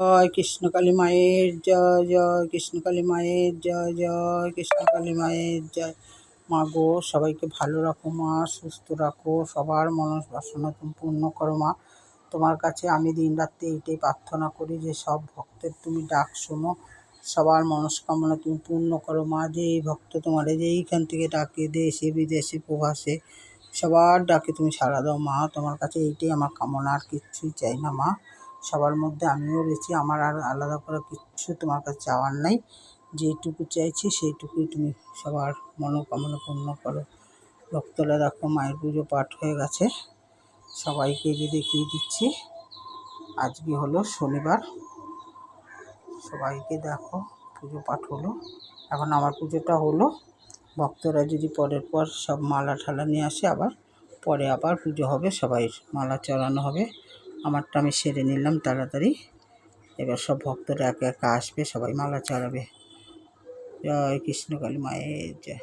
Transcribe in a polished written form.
জয় কৃষ্ণকালী মায়ের জয়, জয় কৃষ্ণকালী মায়ের জয়, জয় কৃষ্ণকালী মায়ের জয়। মা গো, সবাইকে ভালো রাখো মা, সুস্থ রাখো, সবার মনস্বাসনা তুমি পূর্ণ করো মা। তোমার কাছে আমি দিনরাত্রি এইটাই প্রার্থনা করি যে সব ভক্তের তুমি ডাক শোনো, সবার মনস্কামনা তুমি পূর্ণ করো মা। যে এই ভক্ত তোমার যে এইখান থেকে ডাকে, দেশে বিদেশে প্রবাসে সবার ডাকে তুমি সাড়া দাও মা। তোমার কাছে এইটাই আমার কামনা, আর কিচ্ছুই চাই না মা। সবার মধ্যে আমিও রয়েছি, আমার আর আলাদা করে কিচ্ছু তোমার কাছে চাওয়ার নাই। যেইটুকু চাইছি সেইটুকুই তুমি সবার মনোকামনা পূর্ণ করো। ভক্তরা দেখো মায়ের পুজো পাঠ হয়ে গেছে, সবাইকে যে দেখিয়ে দিচ্ছি। আজকে হলো শনিবার, সবাইকে দেখো পুজো পাঠ হলো। এখন আমার পুজোটা হলো, ভক্তরা যদি পরের পর সব মালা ঠালা নিয়ে আসে, আবার পরে আবার পুজো হবে, সবাই মালা চড়ানো হবে। আমারটা আমি সেরে নিলাম তাড়াতাড়ি। এবার সব ভক্তরা একে একে আসবে, সবাই মালা চড়াবে। জয় কৃষ্ণকালী মায়ের জয়।